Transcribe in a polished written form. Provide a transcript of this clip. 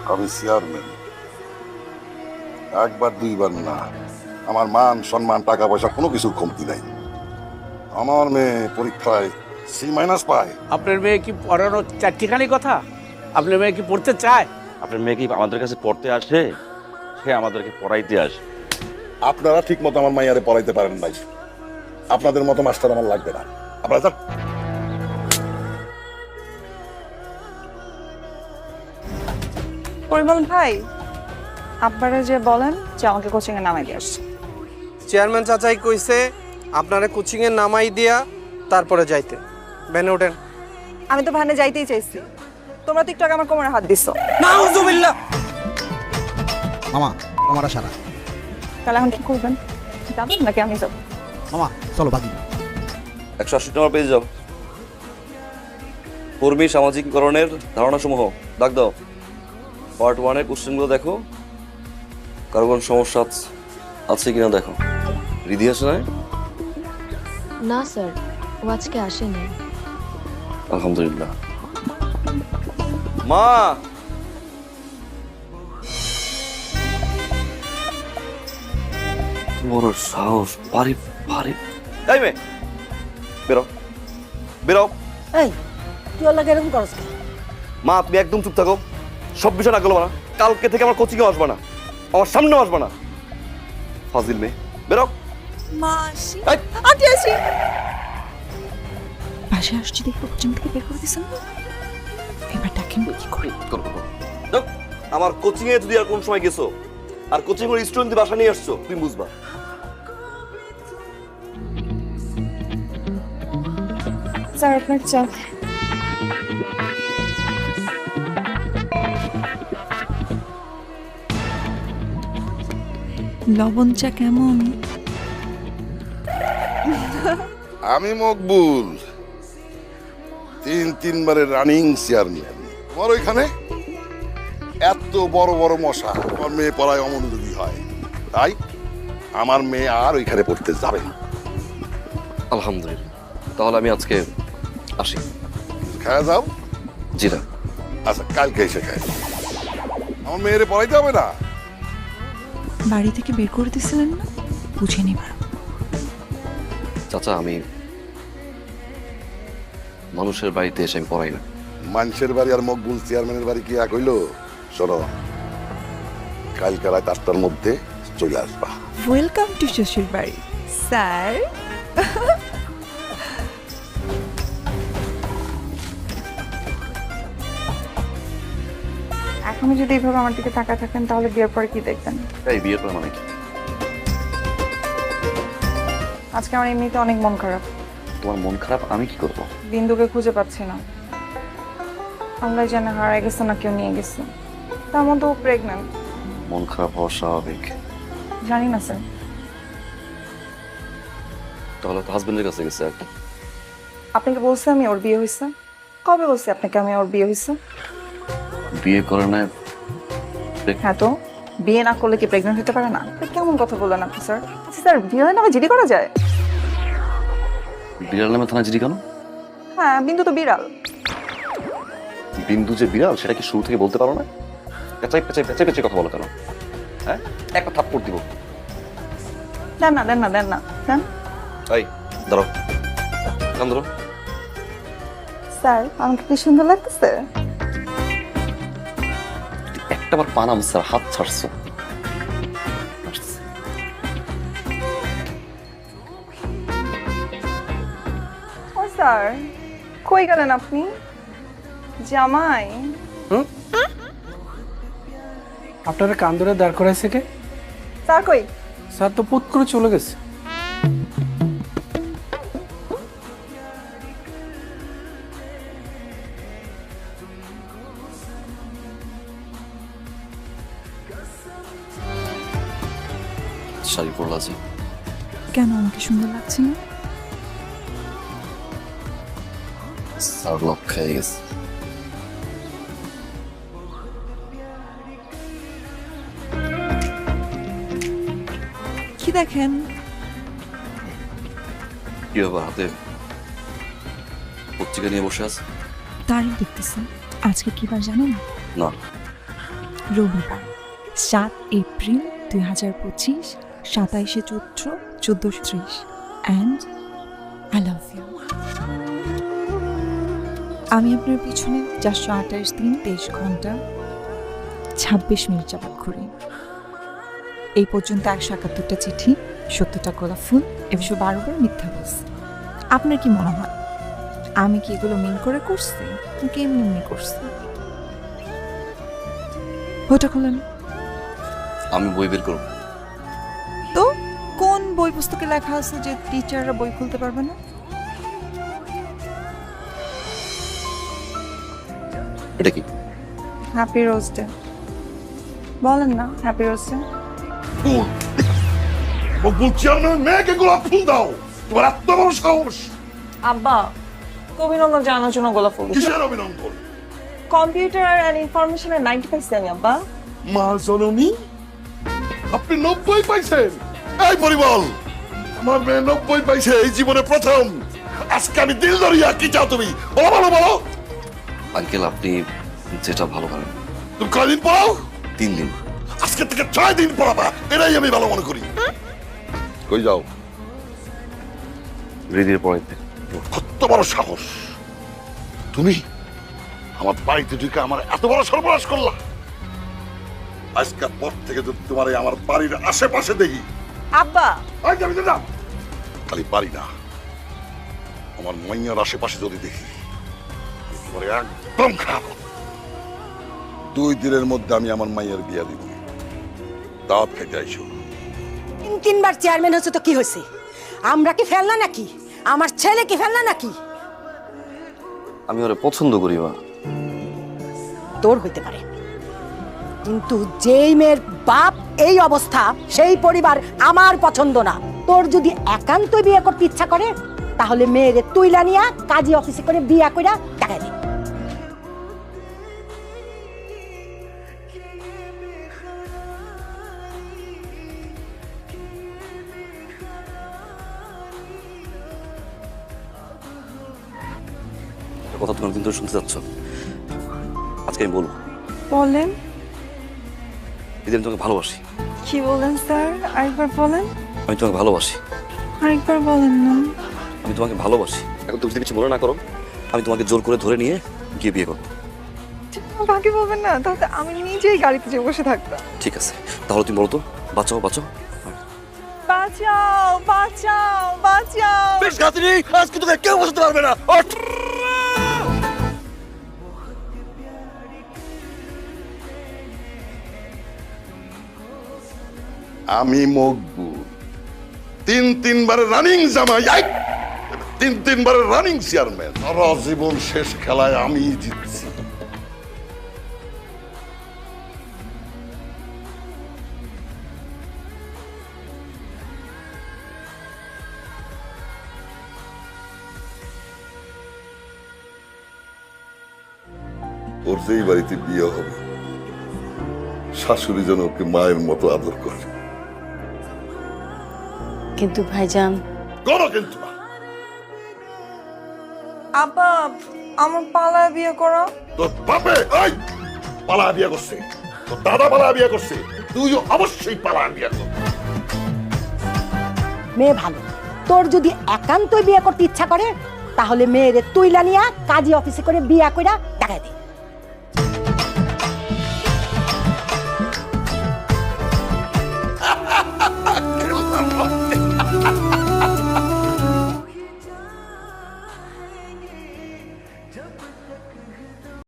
আমি চেয়ারম্যান, একবার দুইবার না। আমার মান সম্মান টাকা পয়সা কোনো কিছুর কমতি নাই। আমার মেয়ে পরীক্ষায় C- পায়। আপনার মেয়ে কি পড়ানোর চারটিখানি কথা? আপনার মেয়ে কি পড়তে চায়? আপনার মেয়ে কি আমাদের কাছে পড়তে আসে? সে আমাদেরকে পড়াইতে আসে। আপনারা ঠিক মতো আমার মাইয়ারে পড়াইতে পারেন নাই। আপনাদের মতো মাস্টার আমার লাগবে না। আপনারা যান। পরিমল ভাই, আব্বারে যে বলেন যে আমাকে কোচিং এ নামাই দিয়ে আসছে। চেয়ারম্যান চাচাই কইছে আপনারা কোচিং এ নামাই দিয়া তারপরে যাইতে। ভ্যানে ওঠেন। আমি তো ভ্যানে যাইতেই চাইছি, তোমরা তো একটু আগে আমার কোমরে হাত দিছো। নাউজুবিল্লাহ। মামা তোমার সারা তাহলে এখন কি করবেন? যাবেন নাকি আমি যাবো? মামা চলো বাকি 180 নম্বর পেয়ে যাও। কর্মী সামাজিককরণের ধারণাসমূহ ডাক দাও। পার্ট 1 এর কোশ্চেনগুলো দেখো, কারো কোনো সমস্যা আছে কিনা দেখো। রিধি আসে নাই? না স্যার, ও আজকে আসেনি। আলহামদুলিল্লাহ। মা, বড় সাহস, পারি পারি। এই মেয়ে, বেরো বেরো। এই তুই ওর লাগে এরকম করস কেন? মা, তুমি একদম চুপ থাকো। সব বিষয় না গেলো না। কালকে থেকে আমার কোচিংয়ে আসবে না, আমার সামনেও আসবে না। ফাজিল মেয়ে, বেরো। মাসি, এই, আন্টি আসি। বাসায় আসছি দেখবো কোচিং থেকে বের করে দিছেন না, এবার ডাকেন কি করে? যাও। আমার কোচিংয়ে যদি আর কোন সময় গেছো আর কোচিং এর স্টুডেন্ট বাসা নিয়ে আসছো, তুমি বুঝবা। স্যার আপনার চা। লবণ চা কেমন? আমি মকবুল, তিনবারের রানিং চেয়ারম্যান। তোমার ওইখানে এত বড় বড় মশা, আমার মেয়ে পড়ায় অমনোযোগী হয়, তাই আমার মেয়ে আর ওইখানে পড়তে যাবে না। আলহামদুলিল্লাহ, তাহলে আমি আজকে আসি। খায়া যাও। জি না। আচ্ছা, কালকে এসে খায়। আমার মেয়েরে পড়াইতে হবে না। বাড়ি থেকে বের করে দিছিলেন না, বুঝে নিবার। চাচা, আমি মানুষের বাড়িতে এসে আমি পড়াই না। মানুষের বাড়ি আর মকবুল চেয়ারম্যানের বাড়ি কি এক হইলো? শোনো, কালকে রাত 8টার মধ্যে চলে আসবা। ওয়েলকাম টু শ্বশুর বাড়ি স্যার। এখনো যদি এইভাবে আমার দিকে তাকায় থাকেন তাহলে বিয়ের পরে কি দেখবেন? এই বিয়ের পর মানে কি? আজকে আমার এমনিতে অনেক মন খারাপ। তোমার মন খারাপ, আমি কি করব? বিন্দুকে খুঁজে পাচ্ছি না। আল্লাহ জানে হারাই গেছে না কেউ নিয়ে গেছে। তার মধ্যে ও প্রেগন্যান্ট। মন খারাপ হওয়া স্বাভাবিক। জানি না স্যার। তাহলে তো হাজবেন্ডের কাছে গেছে আর কি। আপনাকে বলছি আমি ওর বিয়ে হয়েছে? কবে বলছি আপনাকে আমি ওর বিয়ে হয়েছে? বিয়ে করে না? হ্যাঁ, তো বিয়ে না করলে কি প্রেগন্যান্ট হতে পারে না? কেমন কথা বললেন আপনি স্যার? আচ্ছা স্যার, বিয়ে নামে জিডি করা যায়? বিড়াল নামে থানা জিডি কেন? হ্যাঁ, বিন্দু তো বিড়াল। বিন্দু যে বিড়াল সেটা কি শুরু থেকে বলতে পারো না? পেঁচাই পেঁচাই পেঁচাই পেঁচাই কথা বলো কেন? হ্যাঁ, একটা থাপ্পড় দিব। দেন না দেন না দেন না দেন। এই ধরো, কান ধরো। স্যার, আমাকে কি সুন্দর লাগতেছে? একটাবার পানাম স্যার, হাত ছাড়ছো। ও স্যার, কই গেলেন আপনি? জামাই। আপনারা কান ধরে দাঁড় করাইছে কে? স্যার কই? স্যার তো পুত করে চলে গেছে। শাড়ি পরলা আছে। কেন আমাকে সুন্দর লাগছে না? স্যার লক খেয়ে গেছে। কি দেখেন? কি ব্যাপার, হাতে পত্রিকা নিয়ে বসে আছে? তারিখ দেখতেছেন। আজকে কি বার জানেন? না। রবিবার 7 এপ্রিল 2025, 27শে চৈত্র 1430 অ্যান্ড আই লাভ ইউ। আমি আপনার পিছনে 428 দিন 23 ঘন্টা 26 মিনিট যাবত ঘুরি। এই পর্যন্ত 171টা চিঠি, 70টা গোলাপ ফুল, 112 বার মিথ্যা বলছি। আপনার কি মনে হয় আমি কি এগুলো মিন করে করছি নাকি এমনি এমনি করছি? বইটা খোলেন। আমি বই বের করব। তো কোন বই পুস্তকে লেখা আছে যে টিচাররা বই খুলতে পারবে না? এটা কি? Happy rose day. বলেন না হ্যাপি রোজ ডে। ফুল মকবুল চেয়ারম্যান মেয়েকে গোলাপ ফুল দাও, তোমার এত বড় সাহস! আব্বা অভিনন্দন জানার জন্য গোলাপ ফুল কিসের অভিনন্দন? কম্পিউটার এন্ড ইনফরমেশনের 90 পাইছি আমি আব্বা। মা জননী, আপনি 90 পাইছেন? এই পরিমল, আমার মেয়ে 90 পাইছে এই জীবনে প্রথম। আজকে আমি দিল ধরিয়া, কি চাও তুমি? বলো বলো বলো। আঙ্কেল, আপনি যেটা ভালো পারেন। তুমি কয়দিন পড়াও? 3 দিন। আজকে থেকে 6 দিন পড়াবা, এটাই আমি ভালো মনে করি। কই যাও? রিদির পড়াইতে। কত বড় সাহস! তুমি আমার বাড়িতে ঢুকে আমার এত বড় সর্বনাশ করলা। আজকের পর থেকে যদি তোমার এই আমার বাড়ির আশেপাশে দেখি, আব্বা এই যাবি না, খালি বাড়ি না, আমার মাইয়ার আশেপাশে যদি দেখি, তোমার একদম খারাপ হবে। 2 দিনের মধ্যে আমি আমার মাইয়ার বিয়া দিব। দাওয়াত খেতে আইসো। 3-3বার চেয়ারম্যান হচ্ছে তো কি হয়েছে? আমরা কি ফেলনা নাকি? আমার ছেলে কি ফেলনা নাকি? আমি ওরে পছন্দ করি মা। তোর হইতে পারে, কিন্তু যেই মেয়ের বাপ এই অবস্থা, সেই পরিবার আমার পছন্দ না। তোর যদি একান্তই বিয়ে করতে ইচ্ছা করে, তাহলে মেয়েরে তুইলা নিয়া কাজী অফিসে করে বিয়া কইরা টাকা দে। একটা কথা তুমি অনেকদিন ধরে শুনতে চাচ্ছ, আজকে আমি বলবো। বলেন। রিদি, আমি তোমাকে ভালোবাসি। কি বলেন স্যার? আরেকবার বলেন। আমি তোমাকে ভালোবাসি। আরেকবার বলেন না। আমি তোমাকে ভালোবাসি। এখন তুমি যদি কিছু মনে না করো, আমি তোমাকে জোর করে ধরে নিয়ে গিয়ে বিয়ে করবো। বাকি বলবেন না, তাহলে আমি নিজেই গাড়িতে যে বসে থাকতাম। ঠিক আছে, তাহলে তুমি বলো তো, বাঁচাও বাঁচাও। বাঁচাও বাঁচাও বাঁচাও। বেশ গাতিনি, আজকে তোকে কেউ বসাতে পারবে না। আমি মকবুল, 3-3বারের রানিং জামাই, 3-3বারের রানিং চেয়ারম্যান। সারা জীবন শেষ খেলায় আমি জিতছি। ওর যেই বাড়িতে বিয়ে হবে, শাশুড়ি যেন ওকে মায়ের মতো আদর করে। কিন্তু ভাইজান, কোনো কিন্তু না। আব্বা আমার পালায় বিয়ে করো। তোর বাপে এই পালা বিয়ে করছে, তোর দাদা পালা বিয়ে করছে, তুইও অবশ্যই পালা বিয়ে কর। মেয়ে ভালো। তোর যদি একান্তই বিয়ে করতে ইচ্ছা করে, তাহলে মেয়েরে তুইলা নিয়া কাজী অফিসে করে বিয়া কইরা টাকা দে।